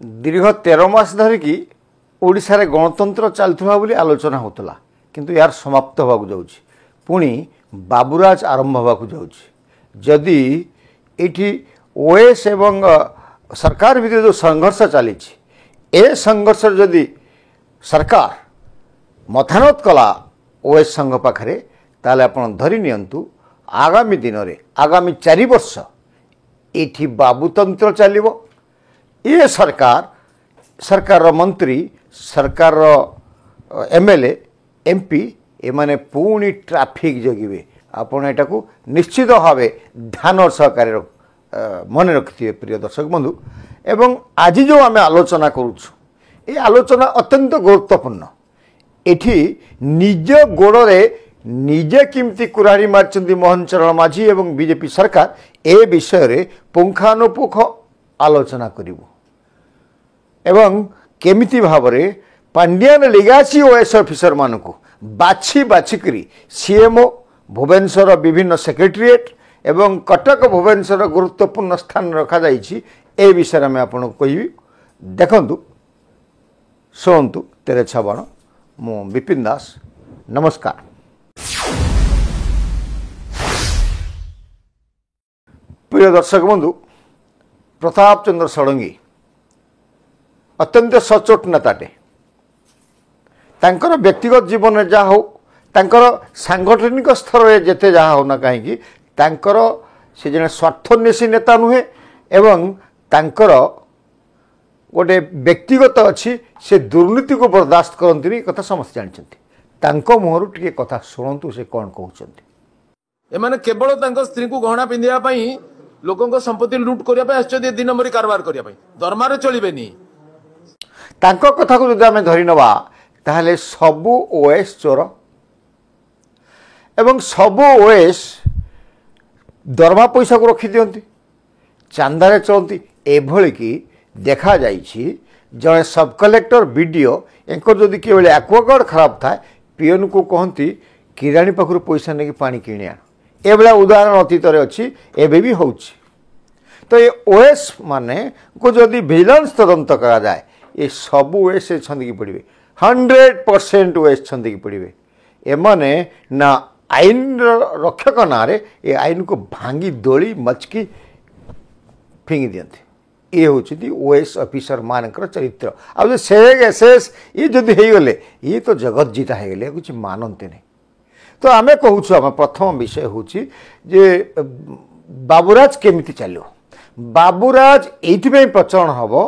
दीर्घ 13 मास धरिकी ओडिशा रे गणतंत्र चलुवा बोली आलोचना होतला किंतु यार समाप्त होबाकू जाउछि पुणी बाबूराज आरंभ होबाकू जाउछि जदि एठी ओएस एवं सरकार भितर जो संघर्ष चली ए संघर्ष जदि सरकार मथानत कला ओएस संघ पाखरे ताले आपण धरि नियंतु आगामी दिन रे आगामी 4 वर्ष एठी बाबूतंत्र चलिबो ये सरकार मंत्री सरकार एमएलए एमपी एमाने पुणी ट्रैफिक जगिबे आपण एटा को निश्चित भावे ध्यान सहकारे मन रखिथिबे प्रिय दर्शक बंधु एवं आज जो आम आलोचना करूछु ये आलोचना अत्यंत गुरुत्वपूर्ण एठी निज गोड़े निजे किमती कुराड़ी मार्चंती मोहन चरण माझी एवं बीजेपी सरकार ए विषय रे पुंखानुपुख आलोचना करिवो एवं केमिति भावरे पांड्यान लिगासी ओएस ऑफिसर मानकु बाछि बाछि करी सीएमओ भुवनेश्वर विभिन्न सेक्रेटेरिएट एवं कटक भुवनेश्वर गुरुत्वपूर्ण स्थान रखा जाइछि ए विषय में आपन कहिबी देखंतु सोंतु तेरे छबण मु विपिन दास नमस्कार। प्रिय दर्शक बंधु प्रताप चंद्र षडंगी अत्यंत सचोट नेताटे तांकर व्यक्तिगत जीवन जहाँ हो तांकर सांगठनिक स्तर में जेते जहाँ होना कहीं तांकर से जने स्वार्थन्वेषी नेता नुहे एवं तांकर गोटे व्यक्तिगत अच्छी से दुर्नीति को बर्दाश्त करती कथा समस्त जानते मुहर टे कथा शुणु से कौन कहते एमाने केवल स्त्री को गहना पिंधा लोकों संपत्ति लुट करने दिन मरी कारबार करने दरमार चलिए तांको कथा को जब आम धरी नवा ताहले सबु ओएस चोर एवं सबु ओएस दरमा पैसा को रखी दियंती चांदारे चलती एभली कि देखा जाइछि जड़े सब कलेक्टर बीडीओ एंकर जदि के एक्वागार्ड खराब था पीएन को कहती किराणी पाखु पैसा नहीं पानी किणी आण एभला उदाहरण अतीत अच्छी एवं भी होछि तो ये ओएस माने को जदि विजिलेंस तदंत करा जाए ये सब ओएस छंदी पड़े 100% ओएस छंदी पड़े एमाने ना आईन रक्षक ना रे ये आईन को भांगी दोली मचकी फिंगी दियंते ये होची ओएस ऑफिसर मानकर चरित्र अब से एसएस ये जदि हो गले ये तो जगत जीता हो गले कुछ मानते नहीं तो आमे कहूछु आम प्रथम विषय होची जे बाबूराज केमिति चलो बाबूराज एइथिबे प्रचलन हबो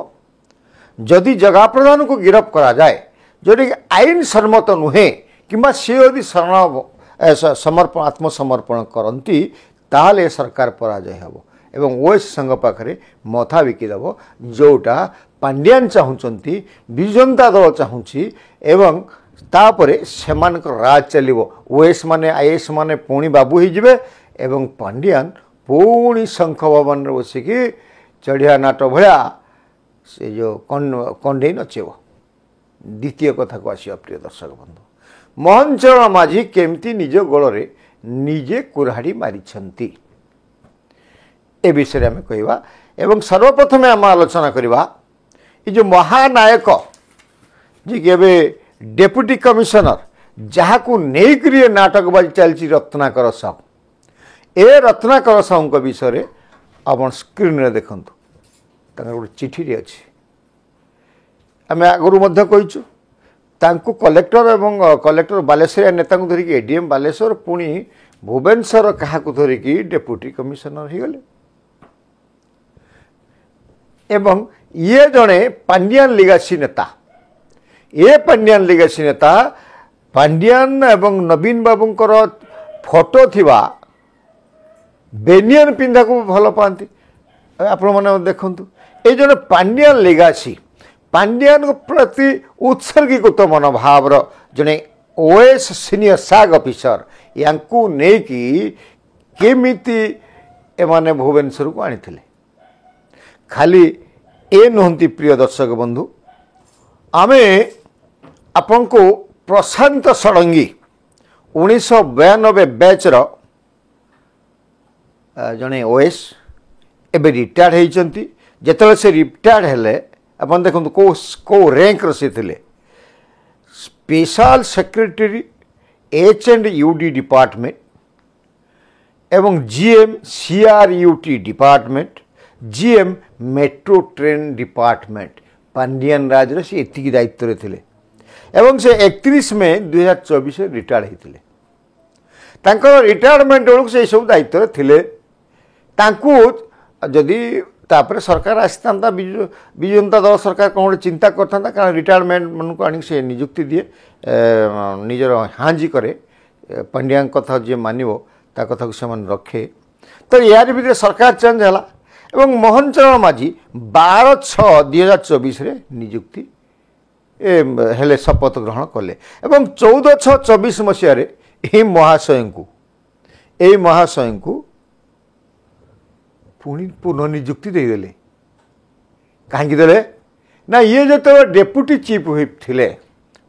जदि जगह प्रधान को गिरफ्त करा जाए जोटी आईन सम्मत नुहे कि सी यदि समर्पण आत्मसमर्पण करती ताहले सरकार पराजय हेबो एवं ओएस संघ पाखरे मथा विकिदेव जोटा पांड्यान चाहूँगी विजंता दल चाहूँगी एवं तापरे सेमानक राज चलिबो ओएस माने आईएएस माने पुणी बाबू ही जिवे एवं पांड्यान पुणी शंख भवन बसिकी चढ़िया नाट भया से जो कंडे नचेब द्वितीय कथा को आसिया प्रिय दर्शक बंधु मोहन चरण माझी केमती निज गोड़े निजे कुराड़ी मारिछंती ए विषय आम कहवा एवं सर्वप्रथमे आम आलोचना करवा ये जो महानायक जी के डेप्यूटी कमिशनर जहाँ को नहीं नाटकबाजी चलती रत्नाकर साहू ए रत्नाकर साहू विषय आप स्क्रीन रे देखंतु गोटे चिठी अच्छी आम आगुरी कहीचु तांको कलेक्टर एवं कलेक्टर बालेश्वरिया नेता को धरिकी एडीएम बालेश्वर पुणी भुवनेश्वर क्या धरिकी डेप्यूटी कमिशनर हो गले एवं ये जड़े पांड्यान लिगासी नेता ये पांड्यान लिगासी नेता पांड्यान एवं नवीन बाबूंकर फोटो थिबा बेनियन पिंधा को भल पाती आपण मैंने देखु ये जड़े पांड्यान लिगासी पांड्यान प्रति उत्सर्गीकृत मनोभाव जड़े ओएस सीनियर साग ऑफिसर यांकू नेकी केमिति एमाने भुवनेश्वर को आनी खाली ए नुहति प्रिय दर्शक बंधु आमे आपन को प्रशांत षडंगी 1992 बैचर जड़े ओएस एबे रिटायर्ड होती जिते से रिटायर्ड हेले ଆପଣ ଦେଖନ୍ତୁ କେଉଁ ର୍ୟାଙ୍କର ସେ ଥିଲେ ସ୍ପେଶାଲ ସେକ୍ରେଟେରୀ H&UD डिपार्टमेंट एवं GM CRUT department GM metro train department Pandian राज से एतिकी दायित्व थे एवं से 31 मई 2024 रिटायर्ड होते तांकर रिटायरमेंट बेलू से सब दायित्व थे जदि तापर सरकार आसता विजु जनता दल सरकार कौन गोटे चिंता करता कारण रिटायरमेंट मन को आनी से नियुक्ति दिए निजर हाजी करे पंडिया कथा जी मानव ता कथा को से रखे तो यार भितर सरकार चेंज है एवं मोहन चरण माझी 12/6/2024 नियुक्ति हेले शपथ ग्रहण कले एवं 14/6/24 मसीह यही महाशय को पुणी पुनर्नियुक्ति देदेले कहीं देले ना ये जो डेप्यूटी चीफ व्हिप थिले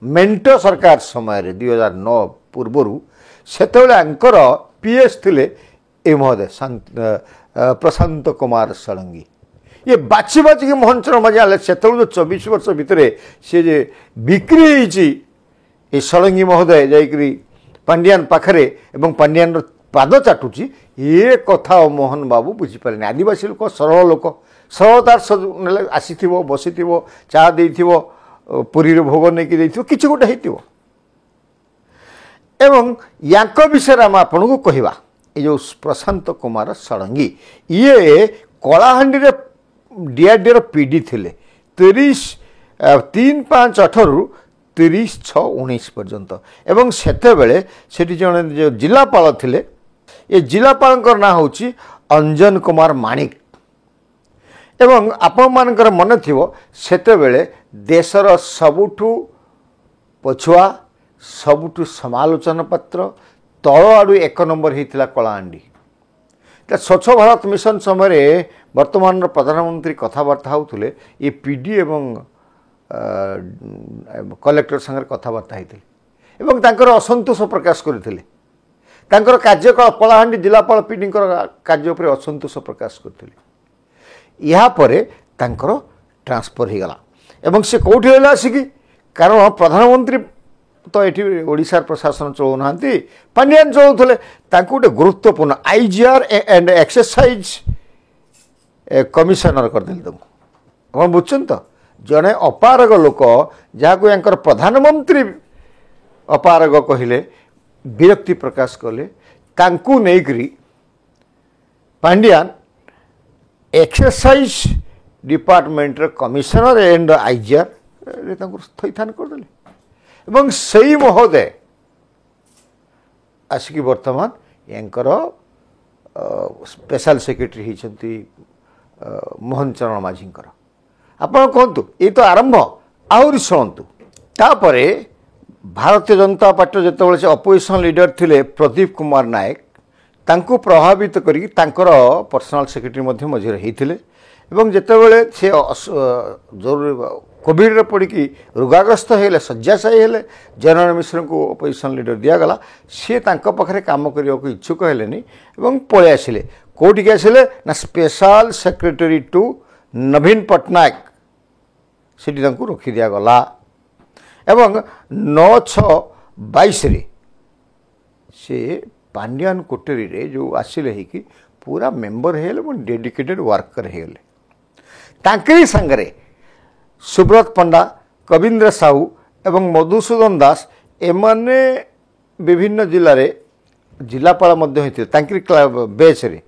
मेंटो सरकार समय 2009 पूर्वर से पीएस थिले ए महोदय प्रशांत कुमार षडंगी ये बाची बाची मोहन चरण माझी आले से जो 24 वर्ष भितर सी जे बिक्री ये षडंगी महोदय जाकरी पांडियान पाखरे एवं पांडियान पाद चाटुची ये कथा मोहन बाबू बुझीपारे आदिवासी लोक सरलतार आसी बसी चा दे पुरी भोग नहीं कि गोटे हो एवं यांक विषय आम आपन को कहवा ये जो प्रशांत कुमार षडंगी ये कलाहांडी डीआरडीर पीडी थिले 3/5/18 रु 30/6/19 पर्यंत एवं सेतेबेले सेठी जने जो जिलापाल थिले ये जिलापाल ना हूँ अंजन कुमार माणिक एवं आपण मानकर मन थी सेतेबेले देशर सबुठु पछुआ सबुठु समालोचना पात्र तल आड़ू 1 नंबर होता कलाहांडी स्वच्छ भारत मिशन समय वर्तमान प्रधानमंत्री कथबार्ता होते ये पीडी एवं कलेक्टर संगे कथबार्ता होते असंतोष प्रकाश करते कार्यकलाप कलाहांडी जिलापाल पीडी कार्य पर असंतोष प्रकाश करते यापर ट्रांसफर हो गला एवं से कौटी रहा आसिकी कारण प्रधानमंत्री तो ये ओडिशा प्रशासन चलाऊना पांडियान चलाउले गोटे गुरुत्वपूर्ण आईजीआर एंड एक्सरसाइज कमिशनर करदे आप बुझुन तो जड़े अपारग लोक जहाँ यांकर प्रधानमंत्री अपारग कहले विरक्ति प्रकाश कले तांकु नेकरी Pandian exercise department commissioner and IGR थैथान करदे एवं सही महोदय आसिक वर्तमान यांकर स्पेशल सेक्रेटरी होती मोहन चरण माझी आपड़ कहतु ये तो आरंभ आहरी शुणु तापर भारतीय जनता पार्टी जो से अपोजिशन लीडर थिले प्रदीप कुमार नायक तांको प्रभावित करी पर्सनल सेक्रेटरी मझे होते एवं जितेबाला से जरूरी कोविड पड़ी रोगाग्रस्त होले शଯ୍ୟାଶାୟୀ हेले जनरल मिश्र को अपोजिशन लीडर दिगला सी पाखे काम करने को इच्छुक हेलेनी एवं पलि आसिले कौटिक आसिले ना स्पेशल सेक्रेटरी टू नवीन पट्टनायक सेठी रखी दिगला एवं 9/6/22 से पांडियान कोटेरी रे जो आसिले ही पूरा मेंबर हेले डेडिकेटेड वर्कर हेले तांकरी संगरे सुब्रत पंडा कविंद्र साहू एवं मधुसूदन दास एमाने विभिन्न जिले में जिलापाल होते बेच रे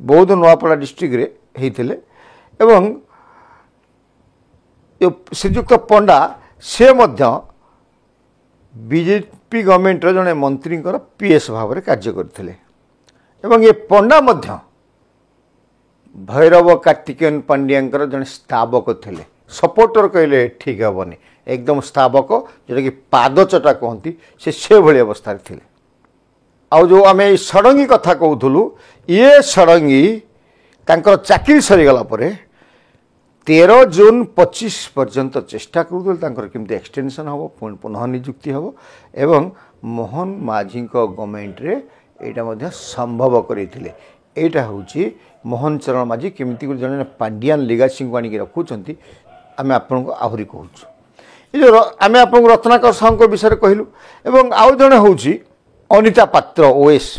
बौद्ध नुआपड़ा डिस्ट्रिक्ट रे होते एवं श्रीजुक्त पंडा से बीजेपी गवर्नमेंट जड़े मंत्री पीएस भाव में कार्य करते एवं ये पंडा भैरव कार्तिकेयन पांडिया जड़े स्तावक थे सपोर्टर कहले ठीक हेनी एकदम स्तावक जोटा कि पादचटा कहती से भाई अवस्था थे आउ जो आम षडंगी कथा कहूलु ये षडंगी चाकरी सरीगला 13 जून 25 पर्यंत चेष्टा करुले एक्सटेंशन हम पुनः नियुक्ति हम एवं मोहन माझी गवर्नमेंट रे यहाँ संभव करते यहाँ हूँ मोहन चरण माझी केमती जड़े पांडियान लिगासी को आनिक रखुंट आम आपको आहरी कहूँ ये आम आपको रत्नाकर साहू विषय कहलु एवं आउ जड़े हूँ अनिता पात्र ओएस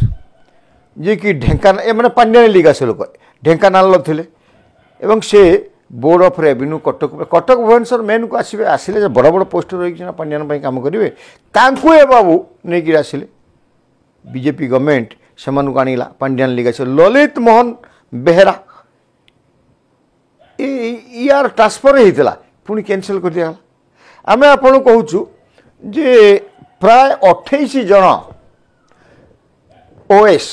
जी कि ढेंकाना ए मैंने पांड्यानी लीग आसे लोक ढेंकानाल थे एवं से board of revenue Cuttack Cuttack Bhubaneswar मेन को आसवे आसिले बड़ बड़ पोस्ट रही पांड्यान कम करेंगे तांकु ए बाबू नहीं आसिले बीजेपी गवर्नमेंट से आनिला पांड्यान लीग आस ललित मोहन बेहेरा यार ट्रांसफर होता पुणी कैंसल कर दिया आम आपन कहूँ जे प्राय 28 जन ओएस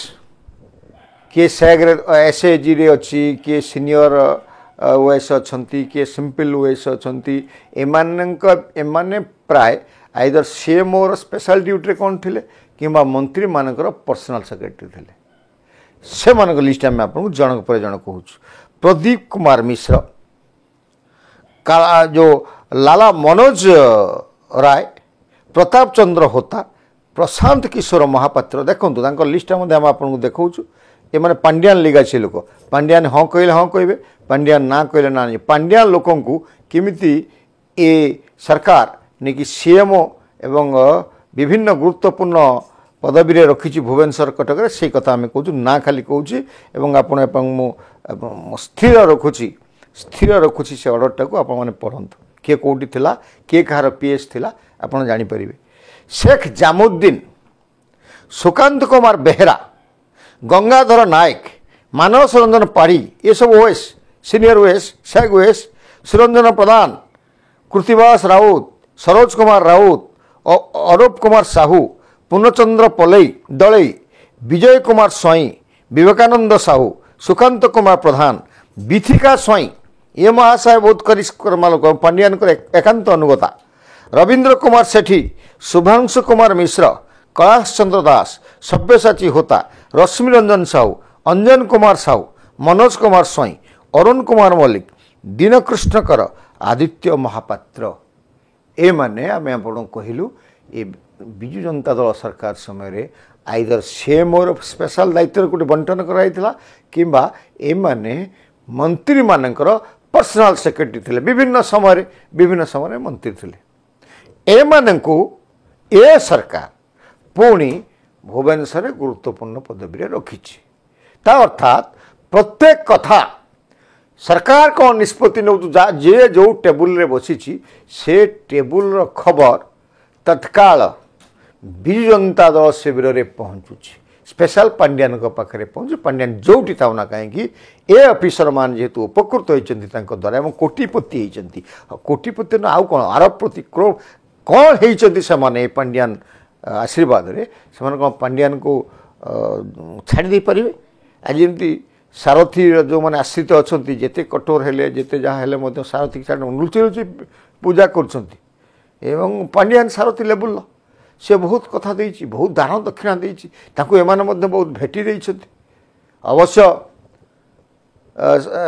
किए सैग्रे एसएजी रे अच्छी किए सीनियर ओएस अच्छा किए सिंपल ओएस अच्छा एमाने प्राय आइदर सीएमओ स्पेशल ड्यूटी कौन थे कि मंत्री मानकर पर्सनल सेक्रेटरी थे से मान लिस्ट आम आपको जनक पर जन कहूँ प्रदीप कुमार मिश्र जो लाला मनोज राय प्रताप चंद्र होता प्रशांत किशोर महापात्र देखो लिस्ट आम आपको देखा ये मैंने पांड्यान लीग अच्छे लोक पांड्यान हाँ कहले हाँ कहे पांड्यान ना कहले ना नहीं पांड्यान लोक केमिति ए सरकार नहीं कि सीएमओ एवं विभिन्न गुरुत्वपूर्ण पदवी रे रखी भुवनेश्वर कटक से कथा आम कहूँ ना खाली कहूँ आपन स्थिर रखुची से अर्डरटा को आपने पढ़ंतु किए कौटी थिला किए कहार पीएस थिला आपन जानि परिबे शेख जामुद्दीन सुकांत कुमार बेहेरा गंगाधर नायक मानस रंजन पाढ़ी ये सब OS senior OS Sheikh OS Suranjan Pradhan Krittibas Rout Saroj Kumar Rout Arup Kumar Sahu Purnachandra Palai Dalai Vijay Kumar स्वाई विवेकानंद साहू सुकांत कुमार प्रधान बिथिका स्वाई ये महाशय बहुत करिश्रमा लोक पांड्यान एकांत अनुगता रवींद्र कुमार सेठी शुभांशु कुमार मिश्र कैलाश चंद्र दास सब्यसाची होता रश्मि रंजन साहू अंजन कुमार साहू मनोज कुमार स्वाई अरुण कुमार मल्लिक दीनकृष्णकर आदित्य महापात्र ए माने आम आपन कहलु ए विजु जनता दल सरकार समय आइदर सीएमओ स्पेशल दायित्व गोटे बंटन कराइला किंबा ए माने मंत्री मानकर पर्सनल सेक्रेटरी थे विभिन्न समय मंत्री थे एमानंकु ए सरकार पुणी भुवनेश्वर गुरुत्वपूर्ण पदवी रखी अर्थात प्रत्येक कथा सरकार कौन निष्पत्ति नौ जे जो टेबुल रे बसी से टेबुल खबर तत्काल विजु जनता दल शिविर में पहुँचुची स्पेशल पांड्यान पाखे पहुँच पांड्यान जोटी था ना कहीं ए ऑफिसर मान जेहेतु उपकृत होती द्वारा कोटिपति होती कोटिपति न आउ कौन आरबपति करोड़ कौन होती पांड्यान आशीर्वाद रे कौन पांड्यान को छाड़ी दे पारे आज जमी सारथी जो मैंने आश्रित अच्छा जिते कठोर हेले जिते जहाँ सारथी छाड़ लुचि लुचि पूजा कर पांड्यान सारथी लेवल से बहुत कथा देछि बहुत दान दक्षिणा देछि ताकू एमाने मध्य बहुत भेटी देइछथि अवश्य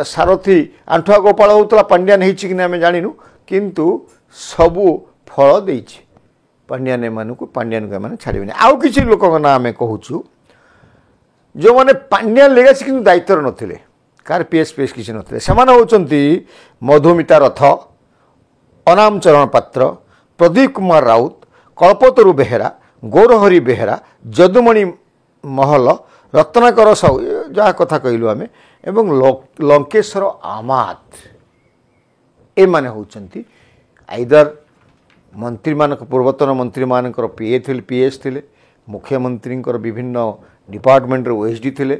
सारथी आंठुआ गोपाल होतला पांड्यान हेछि कि आमे जानिनु किंतु सबु फल देछि पांड्यान एमानकु पांड्यान को एमाने छाड़िबेनि आउ किछि लोकक ना आमे कहूछु जो माने पांड्यान लेगाछि किंतु दायित्व नथिले कार पीएस किछि नथिले समान होचंती मधुमिता रथ अनाम चरण पात्र प्रदीप कुमार राउत कल्पतरु बेहेरा गौरहरी बेहेरा जदुमणि महल रत्नाकर साहू जहाँ कथा कहलु आमे एवं लंकेश्वर आमात ए माने होचंती आइदर मंत्री मानक पूर्वतन मंत्री मानकर पीएस थिले मुख्यमंत्री विभिन्न डिपार्टमेंट ओएसडी थिले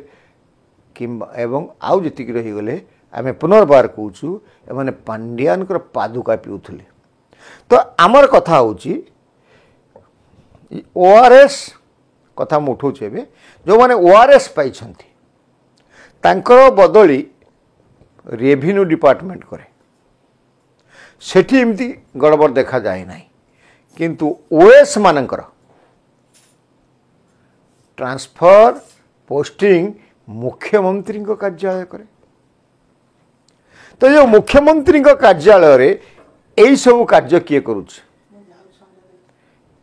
किंबा एवं आउ जतिक रही गले आमे पुनर्बार कहूँ एमाने पांड्यान पादुका पिउथिले तो आमर कथा होची ओआरएस कथा मुठौचे जो माने ओआरएस पाई बदली रेवेन्यू डिपार्टमेंट करे सेठी एमती गड़बड़ देखा जाए ना किंतु ओएस मानकर ट्रांसफर पोस्टिंग मुख्यमंत्री कार्यालय करे तो जो मुख्यमंत्री कार्यालय रे यही सब कार्य किए करुचे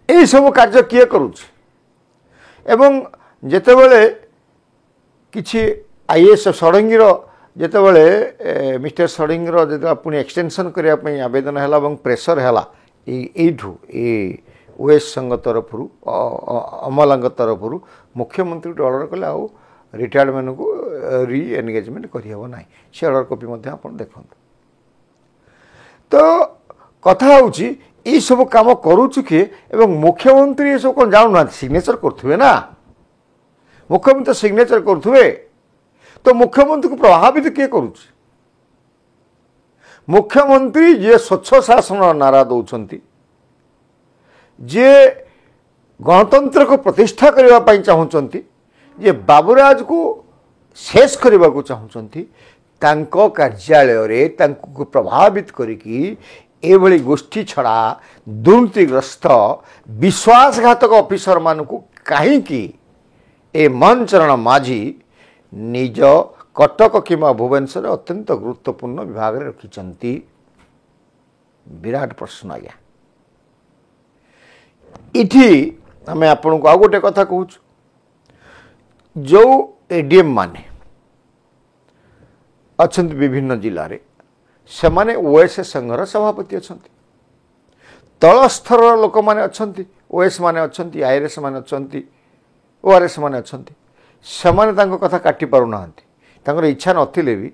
यही सब कार्य किए करुचे एवं जेतेबेले किछि आईएएस षडंगीर ଯେତେବେଳେ ମିଷ୍ଟର ଷଡ଼ଙ୍ଗୀର ଯେତେବେଳେ ପୁଣି ଏକ୍ସଟେନସନ୍ କରିବା ପାଇଁ ଆବେଦନ ହେଲା ଏବଂ ପ୍ରେସର ହେଲା ଏଇଠୁ ଏ ଓଏସ୍ ସଂଘ ତରଫରୁ ଅମଲାଙ୍କ ତରଫରୁ ମୁଖ୍ୟମନ୍ତ୍ରୀଙ୍କୁ ଅର୍ଡ଼ର କଲେ ଆଉ ରିଟାୟାର୍ଡ଼ମାନଙ୍କୁ ରି ଏନଗେଜମେଣ୍ଟ କରିହେବ ନାହିଁ। ସେ ଅର୍ଡ଼ର କପି ମଧ୍ୟ ଆପଣ ଦେଖନ୍ତୁ। ତ କଥା ହେଉଛି ଏଇସବୁ କାମ କରୁଛୁ କିଏ ଏବଂ ମୁଖ୍ୟମନ୍ତ୍ରୀ ଏସବୁ କ'ଣ ଜାଣୁନାହାନ୍ତି? ସିଗ୍ନେଚର କରୁଥିବେ ନା, ମୁଖ୍ୟମନ୍ତ୍ରୀ ସିଗ୍ନେଚର କରୁଥିବେ। ତ ମୁଖ୍ୟମନ୍ତ୍ରୀକୁ ପ୍ରଭାବିତ କିଏ କରୁଛି? ମୁଖ୍ୟମନ୍ତ୍ରୀ ଯିଏ ସ୍ୱଚ୍ଛ ଶାସନର ନାରା ଦେଉଛନ୍ତି, ଯିଏ ଗଣତନ୍ତ୍ରକୁ ପ୍ରତିଷ୍ଠା କରିବା ପାଇଁ ଚାହୁଁଛନ୍ତି, ଯିଏ ବାବୁରାଜକୁ ଶେଷ କରିବାକୁ ଚାହୁଁଛନ୍ତି, ତାଙ୍କ କାର୍ଯ୍ୟାଳୟରେ ତାଙ୍କୁ ପ୍ରଭାବିତ କରିକି ଏଭଳି ଗୋଷ୍ଠୀ ଛଡ଼ା ଦୁର୍ନୀତିଗ୍ରସ୍ତ ବିଶ୍ୱାସଘାତକ ଅଫିସରମାନଙ୍କୁ କାହିଁକି ଏ ମୋହନ ଚରଣ ମାଝୀ ନିଜ କଟକ କିମ୍ବା ଭୁବନେଶ୍ୱରରେ ଅତ୍ୟନ୍ତ ଗୁରୁତ୍ୱପୂର୍ଣ୍ଣ ବିଭାଗରେ ରଖିଛନ୍ତି? ବିରାଟ ପ୍ରଶ୍ନ ଆଜ୍ଞା। ଏଠି ଆମେ ଆପଣଙ୍କୁ ଆଉ ଗୋଟେ କଥା କହୁଛୁ, ଯେଉଁ ଏଡିଏମ୍ ମାନେ ଅଛନ୍ତି ବିଭିନ୍ନ ଜିଲ୍ଲାରେ, ସେମାନେ ଓଏସ୍ ସଂଘର ସଭାପତି ଅଛନ୍ତି। ତଳ ସ୍ତରର ଲୋକମାନେ ଅଛନ୍ତି, ଓଏସ୍ ମାନେ ଅଛନ୍ତି, ଆଇଆର୍ଏସ୍ ମାନେ ଅଛନ୍ତି, ଓଆର୍ଏସ୍ ମାନେ ଅଛନ୍ତି। ସେମାନେ ତାଙ୍କ କଥା କାଟି ପାରୁନାହାନ୍ତି। ତାଙ୍କର ଇଚ୍ଛା ନଥିଲେ ବି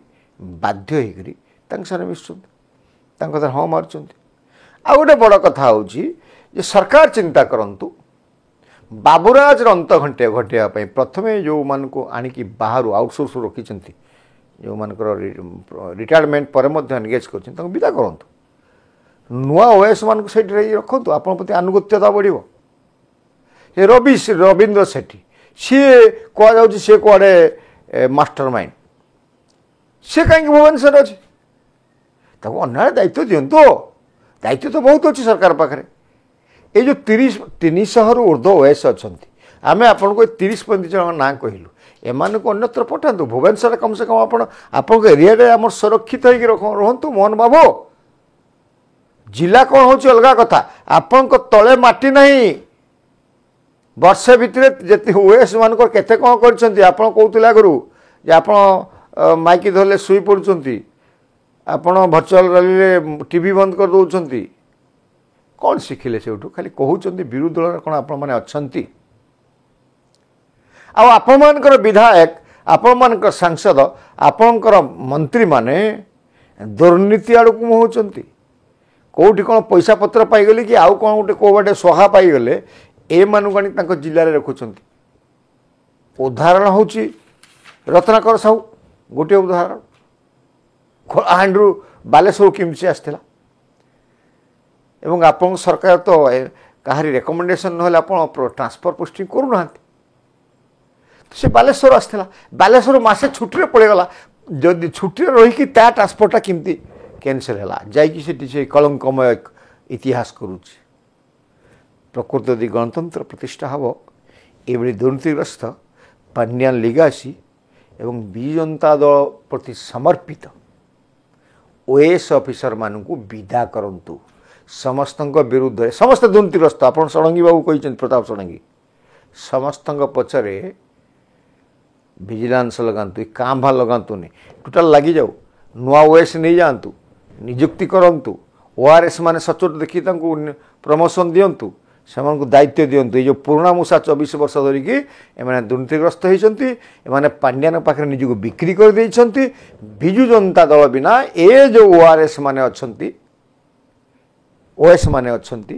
ବାଧ୍ୟ ହେଇକରି ତାଙ୍କ ସାଙ୍ଗରେ ମିଶୁଛନ୍ତି, ତାଙ୍କ କଥା ହଁ ମାରୁଛନ୍ତି। ଆଉ ଗୋଟେ ବଡ଼ କଥା ହେଉଛି ଯେ ସରକାର ଚିନ୍ତା କରନ୍ତୁ, ବାବୁରାଜର ଅନ୍ତ ଘଟିବା ପାଇଁ ପ୍ରଥମେ ଯେଉଁମାନଙ୍କୁ ଆଣିକି ବାହାରୁ ଆଉଟସୋର୍ସରୁ ରଖିଛନ୍ତି, ଯେଉଁମାନଙ୍କର ରିଟାୟାରମେଣ୍ଟ ପରେ ମଧ୍ୟ ଏନଗେଜ୍ କରିଛନ୍ତି, ତାଙ୍କୁ ବିଦା କରନ୍ତୁ। ନୂଆ ଓଏସ୍ ମାନଙ୍କୁ ସେଇଠି ରଖନ୍ତୁ, ଆପଣଙ୍କ ପ୍ରତି ଆନୁଗତ୍ୟତା ବଢ଼ିବ। ଏ ରବୀନ୍ଦ୍ର ସେଠୀ, ସିଏ କୁହାଯାଉଛି ସିଏ କୁଆଡ଼େ ମାଷ୍ଟର ମାଇଣ୍ଡ, ସିଏ କାହିଁକି ଭୁବନେଶ୍ୱରରେ ଅଛି? ତାକୁ ଅନ୍ୟାୟ ଦାୟିତ୍ୱ ଦିଅନ୍ତୁ। ଦାୟିତ୍ୱ ତ ବହୁତ ଅଛି ସରକାର ପାଖରେ। এই যে 300ରୁ ଉର୍ଦ୍ଧ୍ୱ ଓଏସ୍ ଅଛନ୍ତି, ଆମେ ଆପଣଙ୍କୁ 30-35 ଜଣଙ୍କ ନାଁ କହିଲୁ, ଏମାନଙ୍କୁ ଅନ୍ୟତ୍ର ପଠାନ୍ତୁ। ଭୁବନେଶ୍ୱରରେ କମ୍ ସେ କମ୍ ଆପଣଙ୍କ ଏରିଆରେ ଆମର ସୁରକ୍ଷିତ ହେଇକି ରୁହନ୍ତୁ। ମୋହନ ବାବୁ, ଜିଲ୍ଲା କ'ଣ ହେଉଛି ଅଲଗା କଥା, ଆପଣଙ୍କ ତଳେ ମାଟି ନାହିଁ। ବର୍ଷେ ଭିତରେ ଯେତେ ଓଏସ୍ ମାନଙ୍କର କେତେ କ'ଣ କରିଛନ୍ତି? ଆପଣ କହୁଥିଲେ ଆଗରୁ ଯେ ଆପଣ ମାଇକି ଧରିଲେ ଶୋଇ ପଡ଼ୁଛନ୍ତି, ଆପଣ ଭର୍ଚୁଆଲ ରାଲିରେ ଟିଭି ବନ୍ଦ କରିଦେଉଛନ୍ତି। କ'ଣ ଶିଖିଲେ ସେଇଠୁ? ଖାଲି କହୁଛନ୍ତି ବିରୋଧୀ ଦଳରେ କ'ଣ ଆପଣମାନେ ଅଛନ୍ତି? ଆଉ ଆପଣମାନଙ୍କର ବିଧାୟକ, ଆପଣମାନଙ୍କର ସାଂସଦ, ଆପଣଙ୍କର ମନ୍ତ୍ରୀମାନେ ଦୁର୍ନୀତି ଆଡ଼କୁ ମୁହଁଉଛନ୍ତି। କେଉଁଠି କ'ଣ ପଇସା ପତ୍ର ପାଇଗଲେ କି ଆଉ କ'ଣ ଗୋଟେ କେଉଁ ବାଟେ ସ୍ୱାହା ପାଇଗଲେ, ଏମାନଙ୍କୁ ଆଣି ତାଙ୍କ ଜିଲ୍ଲାରେ ରଖୁଛନ୍ତି। ଉଦାହରଣ ହେଉଛି ରତ୍ନାକର ସାହୁ, ଗୋଟିଏ ଉଦାହରଣ। କଳାହାଣ୍ଡିରୁ ବାଲେଶ୍ୱର କେମିତି ଆସିଥିଲା? ଏବଂ ଆପଣଙ୍କ ସରକାର ତ କାହାରି ରେକମେଣ୍ଡେସନ୍ ନହେଲେ ଆପଣ ଟ୍ରାନ୍ସଫର ପୋଷ୍ଟିଂ କରୁନାହାନ୍ତି। ସେ ବାଲେଶ୍ୱର ଆସିଥିଲା, ବାଲେଶ୍ୱର ମାସେ ଛୁଟିରେ ପଳେଇଗଲା। ଯଦି ଛୁଟିରେ ରହିକି ତା ଟ୍ରାନ୍ସଫରଟା କେମିତି କ୍ୟାନସେଲ୍ ହେଲା? ଯାଇକି ସେଠି ସେ କଳଙ୍କମୟ ଇତିହାସ କରୁଛି। ପ୍ରକୃତ ଯଦି ଗଣତନ୍ତ୍ର ପ୍ରତିଷ୍ଠା ହେବ, ଏଭଳି ଦୁର୍ନୀତିଗ୍ରସ୍ତ ପାଣ୍ଡିଆନ ଲିଗାସି ଏବଂ ବିଜୁ ଜନତା ଦଳ ପ୍ରତି ସମର୍ପିତ ଓଏସ୍ ଅଫିସରମାନଙ୍କୁ ବିଦା କରନ୍ତୁ। ସମସ୍ତଙ୍କ ବିରୁଦ୍ଧରେ, ସମସ୍ତେ ଦୁର୍ନୀତିଗ୍ରସ୍ତ। ଆପଣ ଷଡ଼ଙ୍ଗୀ ବାବୁ କହିଛନ୍ତି, ପ୍ରତାପ ଷଡ଼ଙ୍ଗୀ, ସମସ୍ତଙ୍କ ପଛରେ ଭିଜିଲାନ୍ସ ଲଗାନ୍ତୁ, କାଁ ଭାଁ ଲଗାନ୍ତୁନି, ଟୋଟାଲ୍ ଲାଗିଯାଉ। ନୂଆ ଓଏସ୍ ନେଇଯାଆନ୍ତୁ, ନିଯୁକ୍ତି କରନ୍ତୁ। ଓଆର୍ଏସ୍ ମାନେ ସଚୋଟ ଦେଖି ତାଙ୍କୁ ପ୍ରମୋସନ୍ ଦିଅନ୍ତୁ, ସେମାନଙ୍କୁ ଦାୟିତ୍ୱ ଦିଅନ୍ତୁ। ଏଇ ଯେଉଁ ପୁରୁଣା ମୂଷା 24 ବର୍ଷ ଧରିକି ଏମାନେ ଦୁର୍ନୀତିଗ୍ରସ୍ତ ହୋଇଛନ୍ତି, ଏମାନେ ପାଣ୍ଡିଆନ ପାଖରେ ନିଜକୁ ବିକ୍ରି କରିଦେଇଛନ୍ତି। ବିଜୁ ଜନତା ଦଳ ବିନା ଏ ଯେଉଁ ଓଆର୍ଏସ୍ ମାନେ ଅଛନ୍ତି, ଓଏସ୍ ମାନେ ଅଛନ୍ତି,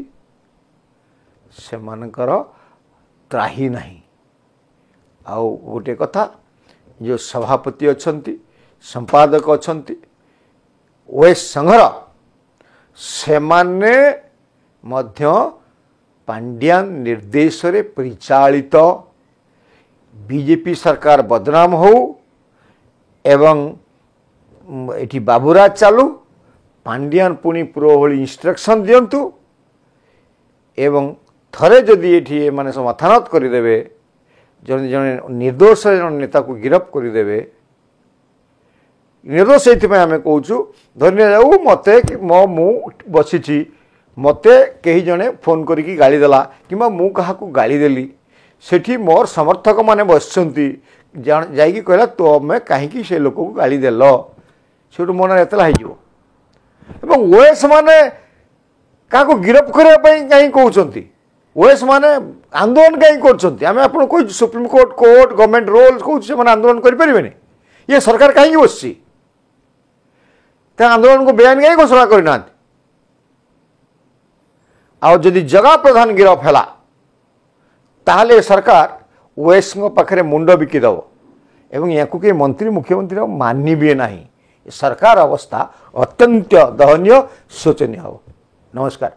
ସେମାନଙ୍କର ତ୍ରାହି ନାହିଁ। ଆଉ ଗୋଟିଏ କଥା, ଯେଉଁ ସଭାପତି ଅଛନ୍ତି, ସମ୍ପାଦକ ଅଛନ୍ତି ଓଏସ୍ ସଂଘର, ସେମାନେ ମଧ୍ୟ ପାଣ୍ଡିଆନ ନିର୍ଦ୍ଦେଶରେ ପରିଚାଳିତ। ବିଜେପି ସରକାର ବଦନାମ ହେଉ ଏବଂ ଏଠି ବାବୁରାଜ ଚାଲୁ, ପାଣ୍ଡିଆନ ପୁଣି ପୁର ଭଳି ଇନଷ୍ଟ୍ରକ୍ସନ୍ ଦିଅନ୍ତୁ ଏବଂ ଥରେ ଯଦି ଏଠି ଏମାନେ ସମାଧାନତ କରିଦେବେ, ଜଣେ ନିର୍ଦ୍ଦୋଷ ଜଣେ ନେତାକୁ ଗିରଫ କରିଦେବେ। ନିର୍ଦ୍ଦୋଷ ସେଇଥିପାଇଁ ଆମେ କହୁଛୁ, ଧରି ନିଆଯାଉ ମୁଁ ବସିଛି, ମୋତେ କେହି ଜଣେ ଫୋନ୍ କରିକି ଗାଳି ଦେଲା କିମ୍ବା ମୁଁ କାହାକୁ ଗାଳି ଦେଲି, ସେଠି ମୋର ସମର୍ଥକମାନେ ବସିଛନ୍ତି, ଯାଇକି କହିଲା ତୁମେ କାହିଁକି ସେ ଲୋକକୁ ଗାଳି ଦେଲ ସେଠୁ ମନରେ ଏତଲା ହେଇଯିବ ଏବଂ ଓଏସ୍ ମାନେ କାହାକୁ ଗିରଫ କରିବା ପାଇଁ କାହିଁ କହୁଛନ୍ତି ଓଏସ୍ ମାନେ ଆନ୍ଦୋଳନ କାହିଁ କରୁଛନ୍ତି ଆମେ ଆପଣ କହୁଛୁ ସୁପ୍ରିମକୋର୍ଟ କୋର୍ଟ ଗଭର୍ଣ୍ଣମେଣ୍ଟ ରୋଲ କହୁଛୁ ସେମାନେ ଆନ୍ଦୋଳନ କରିପାରିବେନି ଇଏ ସରକାର କାହିଁକି ବସିଛି ତା ଆନ୍ଦୋଳନକୁ ବେଆଇନ କାହିଁ ଘୋଷଣା କରିନାହାନ୍ତି ଆଉ ଯଦି ଜଗା ପ୍ରଧାନ ଗିରଫ ହେଲା ତାହେଲେ ସରକାର ଓଏସ୍ଙ୍କ ପାଖରେ ମୁଣ୍ଡ ବିକିଦେବ ଏବଂ ୟାକୁ କିଏ ମନ୍ତ୍ରୀ ମୁଖ୍ୟମନ୍ତ୍ରୀ ମାନିବେ ନାହିଁ ସରକାର ଅବସ୍ଥା ଅତ୍ୟନ୍ତ ଦୟନୀୟ ଶୋଚନୀୟ ହେବ ନମସ୍କାର।